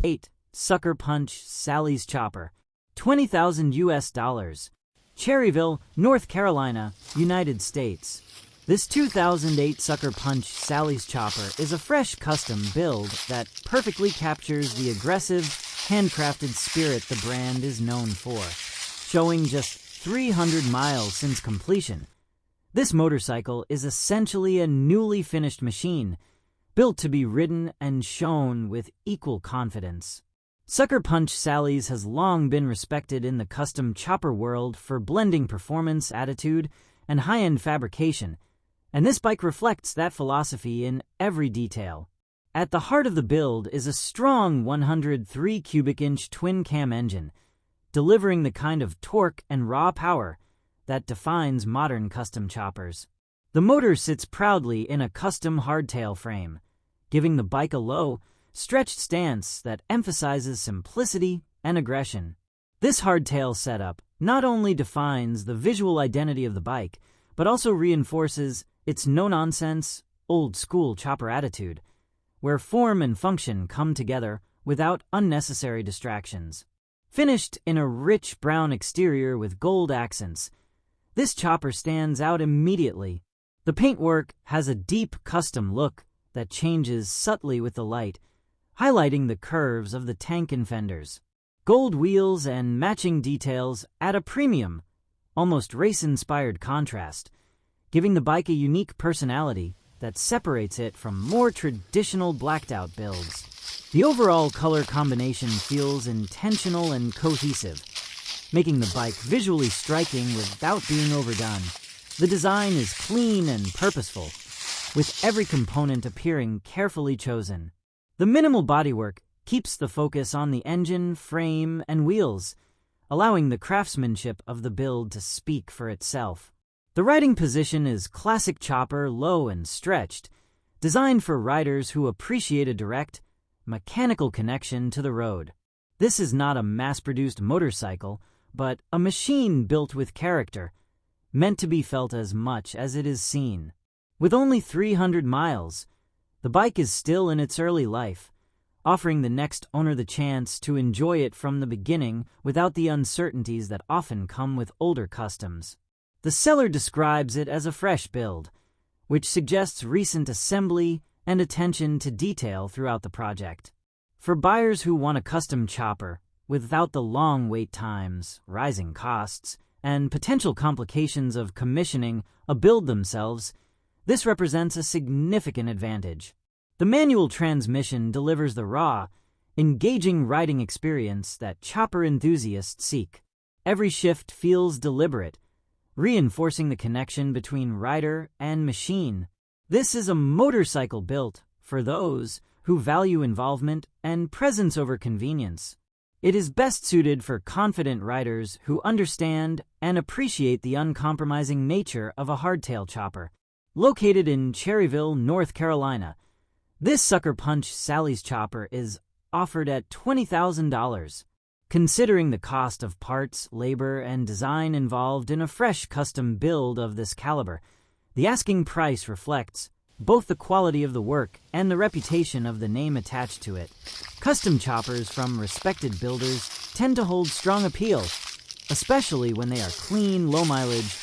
8. Sucker Punch Sally's Chopper. $20,000 Cherryville, North Carolina, United States. This 2008 Sucker Punch Sally's Chopper is a fresh custom build that perfectly captures the aggressive, handcrafted spirit the brand is known for. Showing just 300 miles since completion, this motorcycle is essentially a newly finished machine, built to be ridden and shown with equal confidence. Sucker Punch Sally's has long been respected in the custom chopper world for blending performance, attitude, and high-end fabrication, and this bike reflects that philosophy in every detail. At the heart of the build is a strong 103 cubic inch twin-cam engine, delivering the kind of torque and raw power that defines modern custom choppers. The motor sits proudly in a custom hardtail frame, giving the bike a low, stretched stance that emphasizes simplicity and aggression. This hardtail setup not only defines the visual identity of the bike, but also reinforces its no-nonsense, old-school chopper attitude, where form and function come together without unnecessary distractions. Finished in a rich brown exterior with gold accents, this chopper stands out immediately. The paintwork has a deep custom look that changes subtly with the light, highlighting the curves of the tank and fenders. Gold wheels and matching details add a premium, almost race-inspired contrast, giving the bike a unique personality that separates it from more traditional blacked-out builds. The overall color combination feels intentional and cohesive, making the bike visually striking without being overdone. The design is clean and purposeful, with every component appearing carefully chosen. The minimal bodywork keeps the focus on the engine, frame, and wheels, allowing the craftsmanship of the build to speak for itself. The riding position is classic chopper, low and stretched, designed for riders who appreciate a direct, mechanical connection to the road. This is not a mass-produced motorcycle, but a machine built with character, meant to be felt as much as it is seen. With only 300 miles, the bike is still in its early life, offering the next owner the chance to enjoy it from the beginning without the uncertainties that often come with older customs. The seller describes it as a fresh build, which suggests recent assembly and attention to detail throughout the project. For buyers who want a custom chopper without the long wait times, rising costs, and potential complications of commissioning a build themselves, this represents a significant advantage. The manual transmission delivers the raw, engaging riding experience that chopper enthusiasts seek. Every shift feels deliberate, reinforcing the connection between rider and machine. This is a motorcycle built for those who value involvement and presence over convenience. It is best suited for confident riders who understand and appreciate the uncompromising nature of a hardtail chopper. Located in Cherryville, North Carolina, this Sucker Punch Sally's Chopper is offered at $20,000. Considering the cost of parts, labor, and design involved in a fresh custom build of this caliber, the asking price reflects both the quality of the work and the reputation of the name attached to it. Custom choppers from respected builders tend to hold strong appeal, especially when they are clean, low mileage,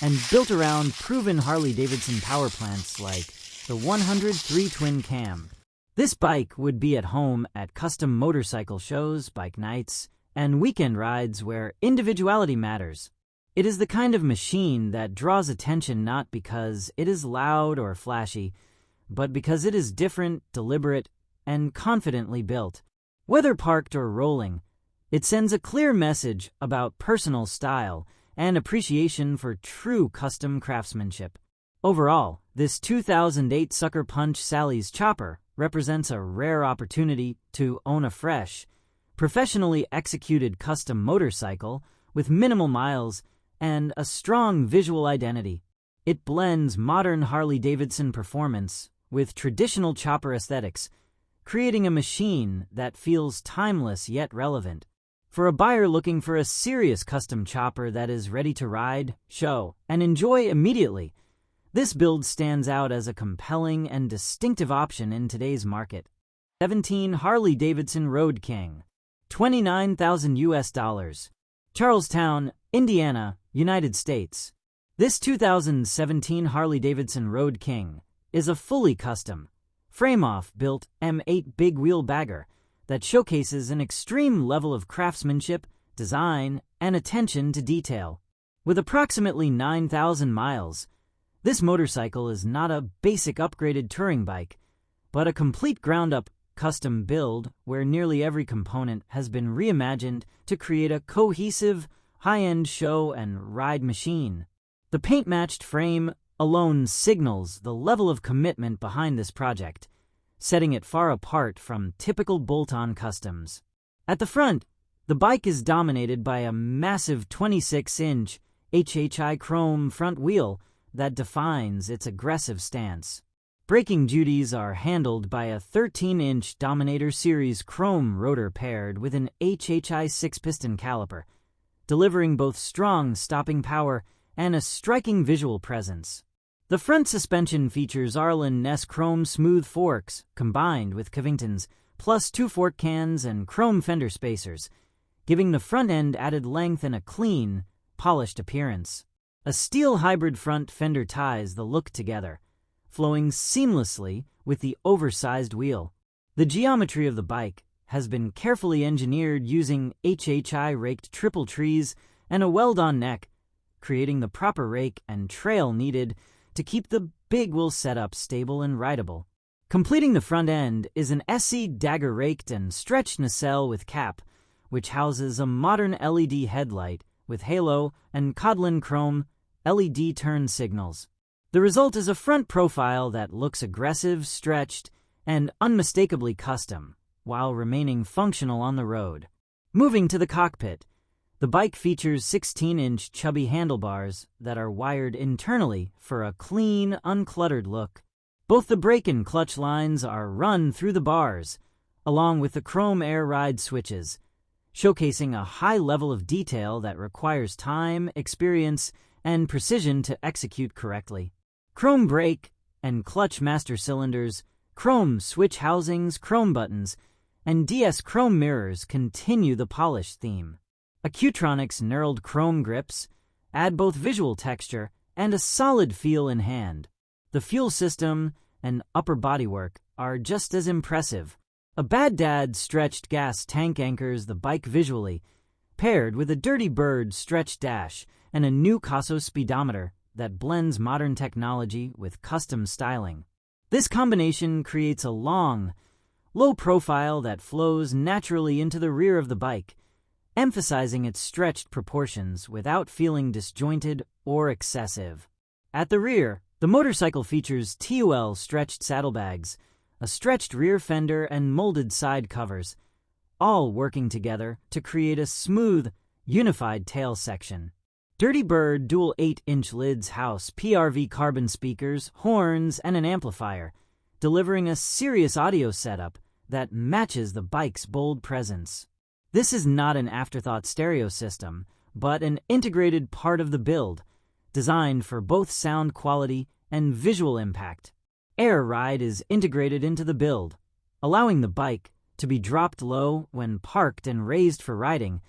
and built around proven Harley-Davidson power plants like the 103 Twin Cam. This bike would be at home at custom motorcycle shows, bike nights, and weekend rides where individuality matters. It is the kind of machine that draws attention not because it is loud or flashy, but because it is different, deliberate, and confidently built. Whether parked or rolling, it sends a clear message about personal style and appreciation for true custom craftsmanship. Overall, this 2008 Sucker Punch Sally's Chopper represents a rare opportunity to own a fresh, professionally executed custom motorcycle with minimal miles and a strong visual identity. It blends modern Harley-Davidson performance with traditional chopper aesthetics, creating a machine that feels timeless yet relevant. For a buyer looking for a serious custom chopper that is ready to ride, show, and enjoy immediately, this build stands out as a compelling and distinctive option in today's market. 2017 Harley-Davidson Road King, $29,000, Charlestown, Indiana, United States. This 2017 Harley-Davidson Road King is a fully custom, frame-off built M8 big wheel bagger that showcases an extreme level of craftsmanship, design, and attention to detail. With approximately 9,000 miles, this motorcycle is not a basic upgraded touring bike, but a complete ground-up custom build where nearly every component has been reimagined to create a cohesive, high-end show and ride machine. The paint-matched frame alone signals the level of commitment behind this project, setting it far apart from typical bolt-on customs. At the front, the bike is dominated by a massive 26-inch HHI chrome front wheel that defines its aggressive stance. Braking duties are handled by a 13-inch Dominator Series chrome rotor paired with an HHI 6-piston caliper, delivering both strong stopping power and a striking visual presence. The front suspension features Arlen Ness chrome smooth forks combined with Covington's, plus 2 fork cans and chrome fender spacers, giving the front end added length and a clean, polished appearance. A steel hybrid front fender ties the look together, flowing seamlessly with the oversized wheel. The geometry of the bike has been carefully engineered using HHI raked triple trees and a weld-on neck, creating the proper rake and trail needed to keep the big wheel setup stable and rideable. Completing the front end is an SC dagger raked and stretched nacelle with cap, which houses a modern LED headlight with halo and Codlin chrome LED turn signals. The result is a front profile that looks aggressive, stretched, and unmistakably custom, while remaining functional on the road. Moving to the cockpit, the bike features 16-inch chubby handlebars that are wired internally for a clean, uncluttered look. Both the brake and clutch lines are run through the bars, along with the chrome air ride switches, showcasing a high level of detail that requires time, experience, and precision to execute correctly. Chrome brake and clutch master cylinders, chrome switch housings, chrome buttons, and DS chrome mirrors continue the polished theme. Accutronics knurled chrome grips add both visual texture and a solid feel in hand. The fuel system and upper bodywork are just as impressive. A Bad Dad stretched gas tank anchors the bike visually, paired with a Dirty Bird stretched dash and a new Caso speedometer that blends modern technology with custom styling. This combination creates a long, low profile that flows naturally into the rear of the bike, emphasizing its stretched proportions without feeling disjointed or excessive. At the rear, the motorcycle features TUL stretched saddlebags, a stretched rear fender, and molded side covers, all working together to create a smooth, unified tail section. Dirty Bird dual 8-inch lids house PRV carbon speakers, horns, and an amplifier, delivering a serious audio setup that matches the bike's bold presence. This is not an afterthought stereo system, but an integrated part of the build, designed for both sound quality and visual impact. Air ride is integrated into the build, allowing the bike to be dropped low when parked and raised for riding,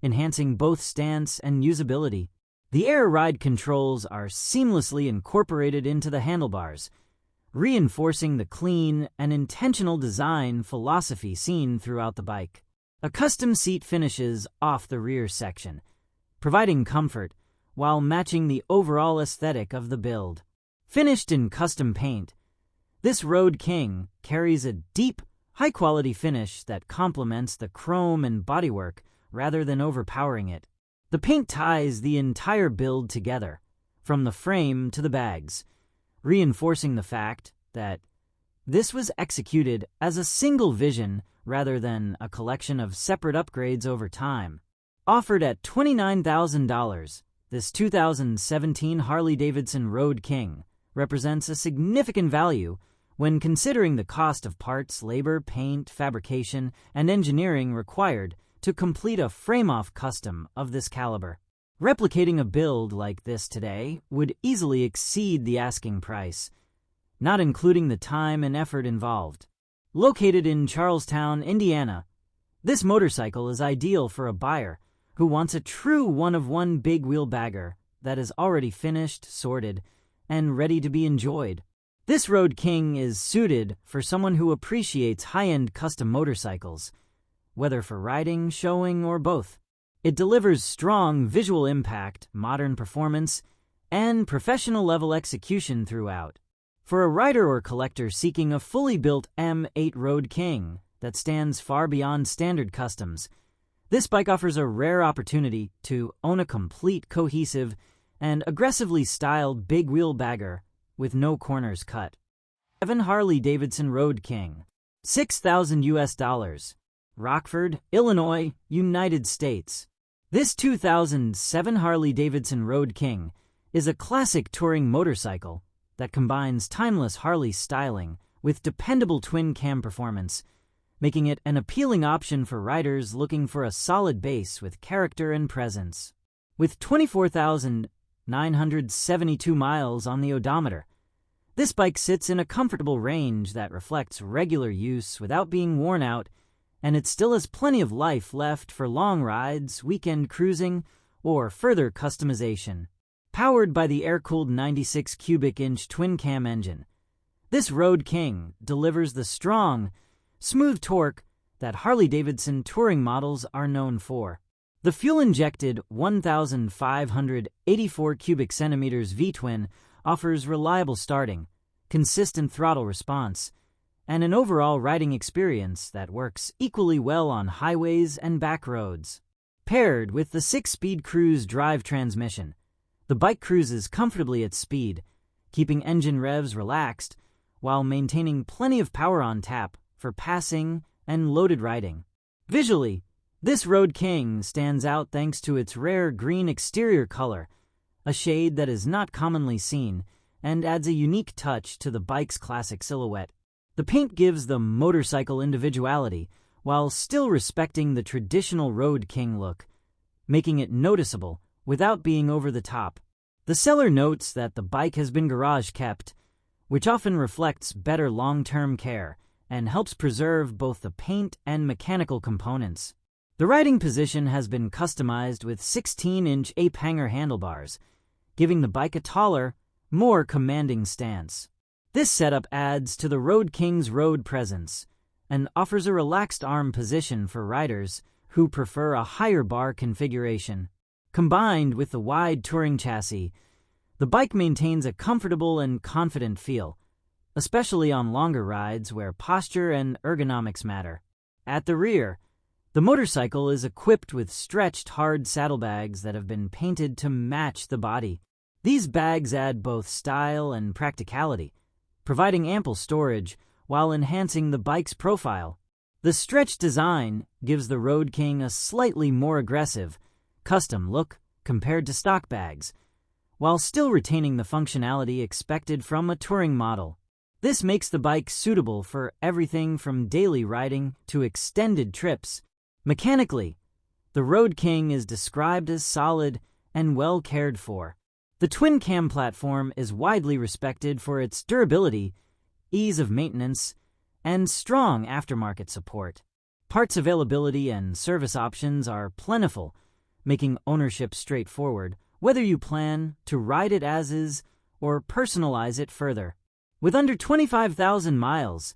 enhancing both stance and usability. The air ride controls are seamlessly incorporated into the handlebars, reinforcing the clean and intentional design philosophy seen throughout the bike. A custom seat finishes off the rear section, providing comfort while matching the overall aesthetic of the build. Finished in custom paint, this Road King carries a deep, high-quality finish that complements the chrome and bodywork rather than overpowering it. The paint ties the entire build together, from the frame to the bags, reinforcing the fact that this was executed as a single vision rather than a collection of separate upgrades over time. Offered at $29,000, this 2017 Harley-Davidson Road King represents a significant value when considering the cost of parts, labor, paint, fabrication, and engineering required to complete a frame-off custom of this caliber. Replicating a build like this today would easily exceed the asking price, not including the time and effort involved. Located in Charlestown, Indiana, this motorcycle is ideal for a buyer who wants a true one-of-one big wheel bagger that is already finished, sorted, and ready to be enjoyed. This Road King is suited for someone who appreciates high-end custom motorcycles, whether for riding, showing, or both. It delivers strong visual impact, modern performance, and professional-level execution throughout. For a rider or collector seeking a fully built M8 Road King that stands far beyond standard customs, this bike offers a rare opportunity to own a complete, cohesive, and aggressively styled big wheel bagger with no corners cut. 7 Harley-Davidson Road King, $6,000, Rockford, Illinois, United States. This 2007 Harley-Davidson Road King is a classic touring motorcycle that combines timeless Harley styling with dependable twin-cam performance, making it an appealing option for riders looking for a solid base with character and presence. With 24,972 miles on the odometer, this bike sits in a comfortable range that reflects regular use without being worn out, and it still has plenty of life left for long rides, weekend cruising, or further customization. Powered by the air-cooled 96 cubic inch twin-cam engine, this Road King delivers the strong, smooth torque that Harley-Davidson touring models are known for. The fuel-injected 1,584 cubic centimeters V-twin offers reliable starting, consistent throttle response, and an overall riding experience that works equally well on highways and back roads. Paired with the 6-speed cruise drive transmission, the bike cruises comfortably at speed, keeping engine revs relaxed while maintaining plenty of power on tap for passing and loaded riding. Visually, this Road King stands out thanks to its rare green exterior color, a shade that is not commonly seen and adds a unique touch to the bike's classic silhouette. The paint gives the motorcycle individuality while still respecting the traditional Road King look, making it noticeable without being over the top. The seller notes that the bike has been garage kept, which often reflects better long-term care and helps preserve both the paint and mechanical components. The riding position has been customized with 16-inch ape-hanger handlebars, giving the bike a taller, more commanding stance. This setup adds to the Road King's road presence and offers a relaxed arm position for riders who prefer a higher bar configuration. Combined with the wide touring chassis, the bike maintains a comfortable and confident feel, especially on longer rides where posture and ergonomics matter. At the rear, the motorcycle is equipped with stretched hard saddlebags that have been painted to match the body. These bags add both style and practicality, providing ample storage while enhancing the bike's profile. The stretched design gives the Road King a slightly more aggressive, custom look compared to stock bags, while still retaining the functionality expected from a touring model. This makes the bike suitable for everything from daily riding to extended trips. Mechanically, the Road King is described as solid and well cared for. The twin-cam platform is widely respected for its durability, ease of maintenance, and strong aftermarket support. Parts availability and service options are plentiful, making ownership straightforward, whether you plan to ride it as is or personalize it further. With under 25,000 miles,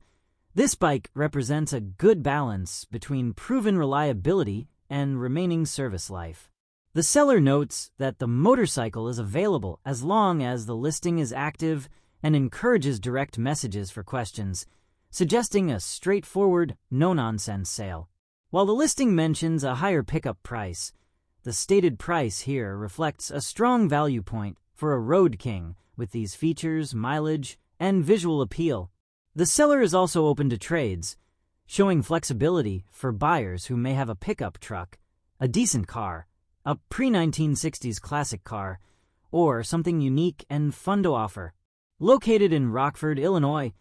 this bike represents a good balance between proven reliability and remaining service life. The seller notes that the motorcycle is available as long as the listing is active and encourages direct messages for questions, suggesting a straightforward, no-nonsense sale. While the listing mentions a higher pickup price, the stated price here reflects a strong value point for a Road King with these features, mileage, and visual appeal. The seller is also open to trades, showing flexibility for buyers who may have a pickup truck, a decent car, a pre-1960s classic car, or something unique and fun to offer. Located in Rockford, Illinois,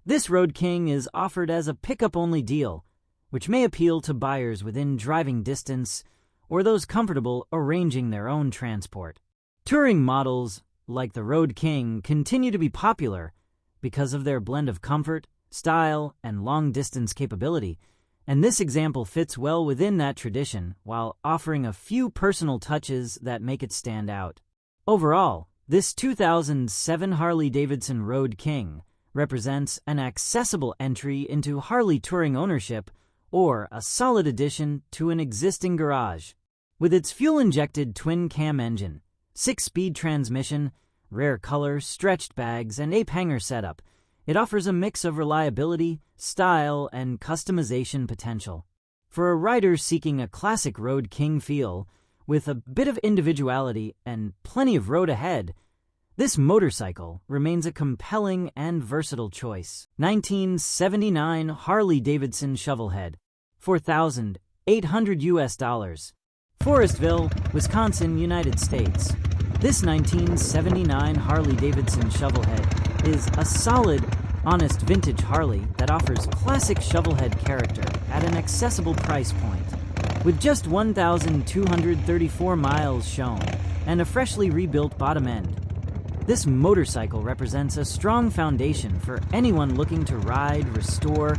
this Road King is offered as a pickup-only deal, which may appeal to buyers within driving distance or those comfortable arranging their own transport. Touring models like the Road King continue to be popular because of their blend of comfort, style, and long-distance capability, and this example fits well within that tradition while offering a few personal touches that make it stand out. Overall, this 2007 Harley-Davidson Road King represents an accessible entry into Harley touring ownership or a solid addition to an existing garage. With its fuel-injected twin-cam engine, 6-speed transmission, rare color, stretched bags, and ape-hanger setup, it offers a mix of reliability, style, and customization potential. For a rider seeking a classic Road King feel, with a bit of individuality and plenty of road ahead, this motorcycle remains a compelling and versatile choice. 1979 Harley-Davidson Shovelhead, $4,800 US. Forestville, Wisconsin, United States. This 1979 Harley-Davidson Shovelhead is a solid, honest vintage Harley that offers classic Shovelhead character at an accessible price point. With just 1,234 miles shown and a freshly rebuilt bottom end, this motorcycle represents a strong foundation for anyone looking to ride, restore,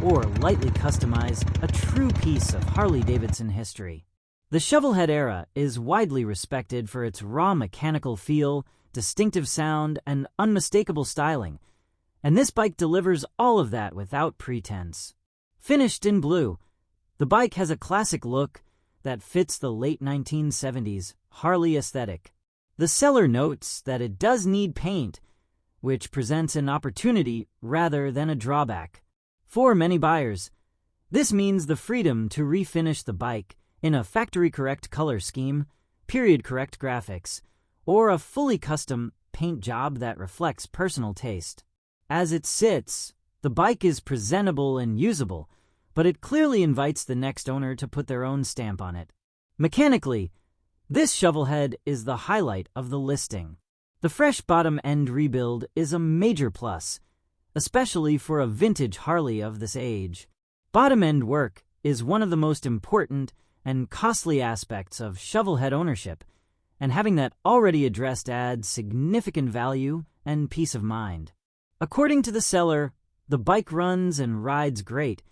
or lightly customize a true piece of Harley-Davidson history. The Shovelhead era is widely respected for its raw mechanical feel, distinctive sound, and unmistakable styling, and this bike delivers all of that without pretense. Finished in blue, the bike has a classic look that fits the late 1970s Harley aesthetic. The seller notes that it does need paint, which presents an opportunity rather than a drawback. For many buyers, this means the freedom to refinish the bike in a factory-correct color scheme, period-correct graphics, or a fully custom paint job that reflects personal taste. As it sits, the bike is presentable and usable, but it clearly invites the next owner to put their own stamp on it. Mechanically, this Shovelhead is the highlight of the listing. The fresh bottom end rebuild is a major plus, especially for a vintage Harley of this age. Bottom end work is one of the most important and costly aspects of Shovelhead ownership, and having that already addressed adds significant value and peace of mind. According to the seller, the bike runs and rides great,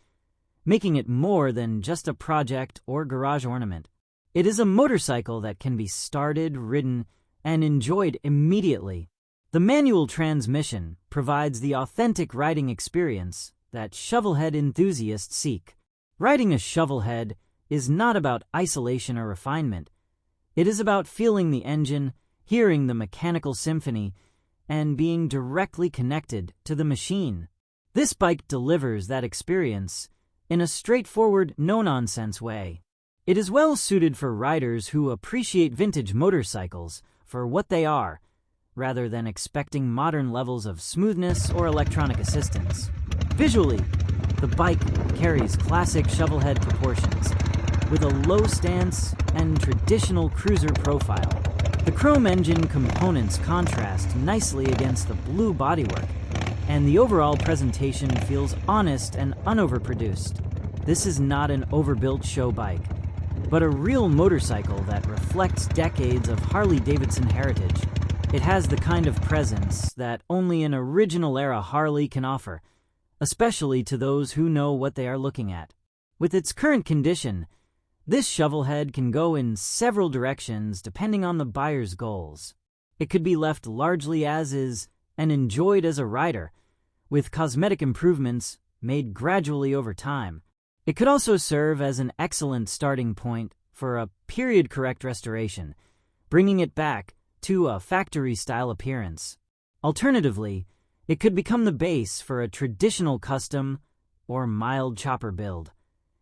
making it more than just a project or garage ornament. It is a motorcycle that can be started, ridden, and enjoyed immediately. The manual transmission provides the authentic riding experience that Shovelhead enthusiasts seek. Riding a Shovelhead is not about isolation or refinement. It is about feeling the engine, hearing the mechanical symphony, and being directly connected to the machine. This bike delivers that experience in a straightforward, no-nonsense way. It is well suited for riders who appreciate vintage motorcycles for what they are, rather than expecting modern levels of smoothness or electronic assistance. Visually, the bike carries classic Shovelhead proportions, with a low stance and traditional cruiser profile. The chrome engine components contrast nicely against the blue bodywork, and the overall presentation feels honest and unoverproduced. This is not an overbuilt show bike, but a real motorcycle that reflects decades of Harley-Davidson heritage. It has the kind of presence that only an original-era Harley can offer, especially to those who know what they are looking at. With its current condition, this Shovelhead can go in several directions depending on the buyer's goals. It could be left largely as is and enjoyed as a rider, with cosmetic improvements made gradually over time. It could also serve as an excellent starting point for a period-correct restoration, bringing it back to a factory-style appearance. Alternatively, it could become the base for a traditional custom or mild chopper build,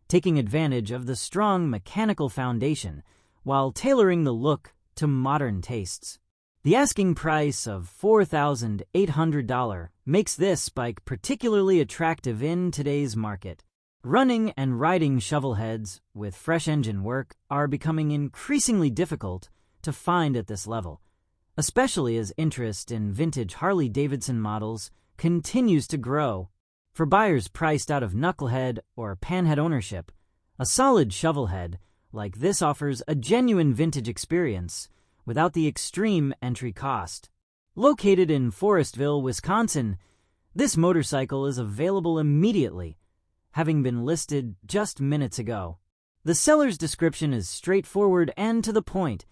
taking advantage of the strong mechanical foundation while tailoring the look to modern tastes. The asking price of $4,800 makes this bike particularly attractive in today's market. Running and riding Shovelheads with fresh engine work are becoming increasingly difficult to find at this level, especially as interest in vintage Harley-Davidson models continues to grow. For buyers priced out of knucklehead or panhead ownership, a solid Shovelhead like this offers a genuine vintage experience without the extreme entry cost. Located in Forestville, Wisconsin, This motorcycle is available immediately, having been listed just minutes ago. The seller's description is straightforward and to the point,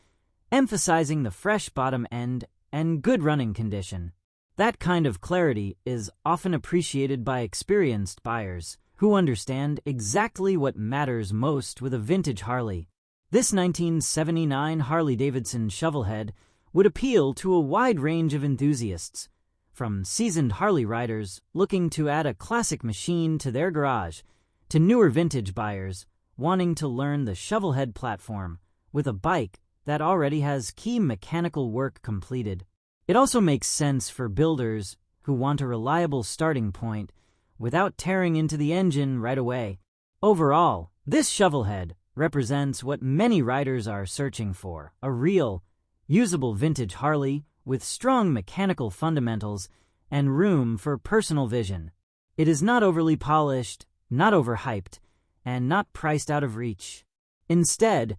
emphasizing the fresh bottom end and good running condition. That kind of clarity is often appreciated by experienced buyers who understand exactly what matters most with a vintage Harley. This 1979 Harley-Davidson Shovelhead would appeal to a wide range of enthusiasts, from seasoned Harley riders looking to add a classic machine to their garage, to newer vintage buyers wanting to learn the Shovelhead platform with a bike that already has key mechanical work completed. It also makes sense for builders who want a reliable starting point without tearing into the engine right away. Overall, this Shovelhead represents what many riders are searching for: a real, usable vintage Harley with strong mechanical fundamentals and room for personal vision. It is not overly polished, not overhyped, and not priced out of reach. Instead,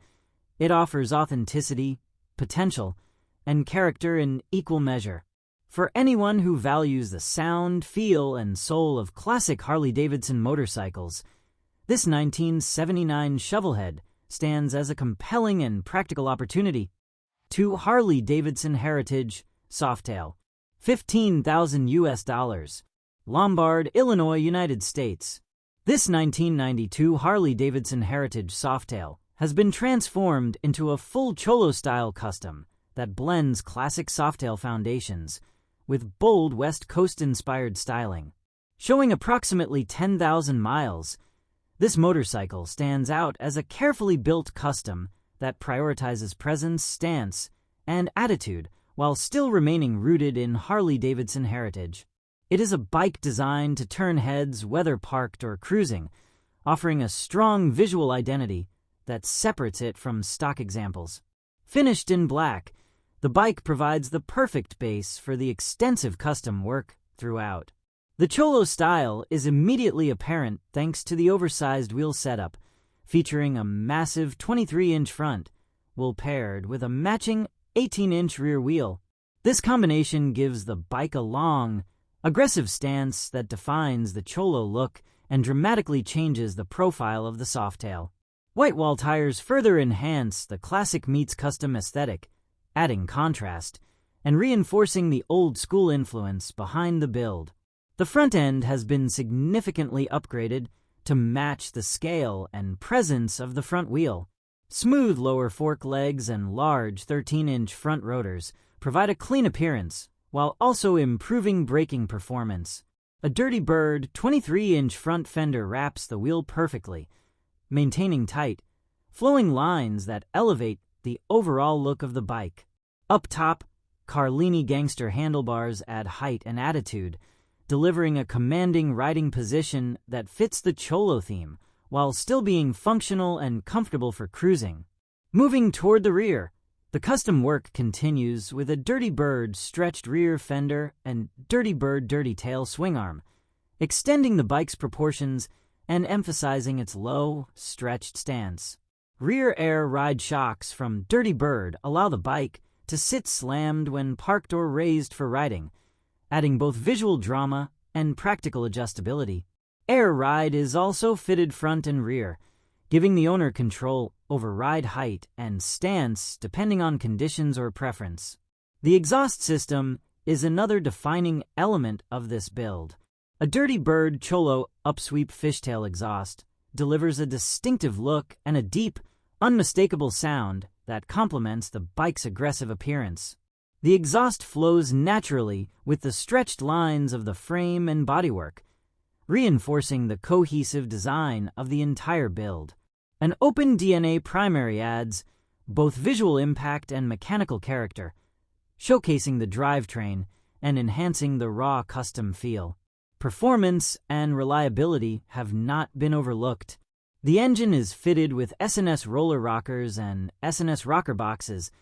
it offers authenticity, potential, and character in equal measure. For anyone who values the sound, feel, and soul of classic Harley-Davidson motorcycles, this 1979 Shovelhead stands as a compelling and practical opportunity. To Harley-Davidson Heritage Softail, $15,000, Lombard, Illinois, United States. This 1992 Harley-Davidson Heritage Softail has been transformed into a full Cholo-style custom that blends classic Softail foundations with bold West Coast-inspired styling. Showing approximately 10,000 miles, this motorcycle stands out as a carefully built custom that prioritizes presence, stance, and attitude while still remaining rooted in Harley-Davidson heritage. It is a bike designed to turn heads whether parked or cruising, offering a strong visual identity that separates it from stock examples. Finished in black, the bike provides the perfect base for the extensive custom work throughout. The Cholo style is immediately apparent thanks to the oversized wheel setup, featuring a massive 23-inch front, while paired with a matching 18-inch rear wheel. This combination gives the bike a long, aggressive stance that defines the Cholo look and dramatically changes the profile of the Softail. White wall tires further enhance the classic meets custom aesthetic, adding contrast and reinforcing the old-school influence behind the build. The front end has been significantly upgraded to match the scale and presence of the front wheel. Smooth lower fork legs and large 13-inch front rotors provide a clean appearance while also improving braking performance. A Dirty Bird 23-inch front fender wraps the wheel perfectly, maintaining tight, flowing lines that elevate the overall look of the bike. Up top, Carlini gangster handlebars add height and attitude, delivering a commanding riding position that fits the Cholo theme while still being functional and comfortable for cruising. Moving toward the rear, the custom work continues with a Dirty Bird stretched rear fender and Dirty Bird dirty tail swing arm, extending the bike's proportions and emphasizing its low, stretched stance. Rear air ride shocks from Dirty Bird allow the bike to sit slammed when parked or raised for riding, adding both visual drama and practical adjustability. Air ride is also fitted front and rear, giving the owner control over ride height and stance depending on conditions or preference. The exhaust system is another defining element of this build. A Dirty Bird Cholo upsweep fishtail exhaust delivers a distinctive look and a deep, unmistakable sound that complements the bike's aggressive appearance. The exhaust flows naturally with the stretched lines of the frame and bodywork, reinforcing the cohesive design of the entire build. An open DNA primary adds both visual impact and mechanical character, showcasing the drivetrain and enhancing the raw custom feel. Performance and reliability have not been overlooked. The engine is fitted with S&S roller rockers and S&S rocker boxes,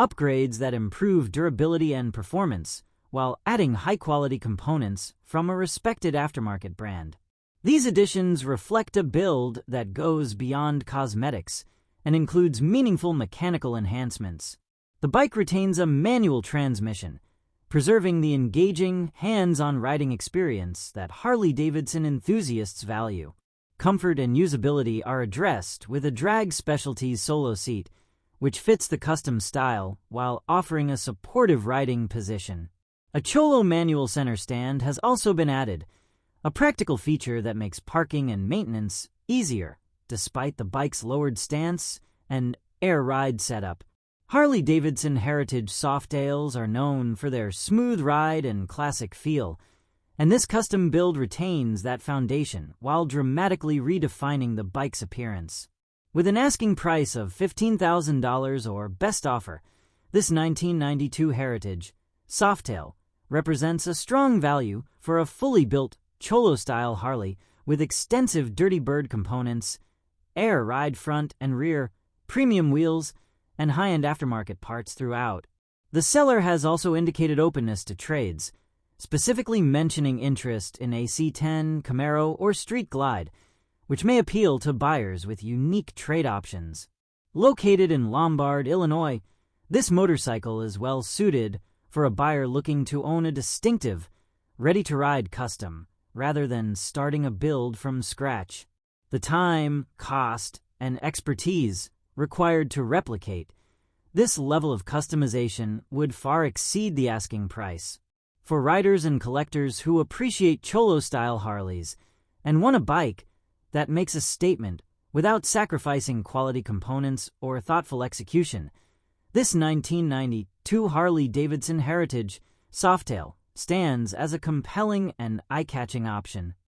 upgrades that improve durability and performance, while adding high-quality components from a respected aftermarket brand. These additions reflect a build that goes beyond cosmetics and includes meaningful mechanical enhancements. The bike retains a manual transmission, preserving the engaging, hands-on riding experience that Harley-Davidson enthusiasts value. Comfort and usability are addressed with a Drag Specialties solo seat, which fits the custom style while offering a supportive riding position. A Cholo manual center stand has also been added, a practical feature that makes parking and maintenance easier, despite the bike's lowered stance and air ride setup. Harley-Davidson Heritage Softails are known for their smooth ride and classic feel, and this custom build retains that foundation while dramatically redefining the bike's appearance. With an asking price of $15,000 or best offer, this 1992 Heritage Softail represents a strong value for a fully built Cholo-style Harley with extensive Dirty Bird components, air ride front and rear, premium wheels, and high-end aftermarket parts throughout. The seller has also indicated openness to trades, specifically mentioning interest in a C10, Camaro, or Street Glide, which may appeal to buyers with unique trade options. Located in Lombard, Illinois, this motorcycle is well suited for a buyer looking to own a distinctive, ready-to-ride custom, rather than starting a build from scratch. The time, cost, and expertise required to replicate this level of customization would far exceed the asking price. For riders and collectors who appreciate Cholo-style Harleys and want a bike that makes a statement without sacrificing quality components or thoughtful execution, this 1992 Harley-Davidson Heritage Softail stands as a compelling and eye-catching option.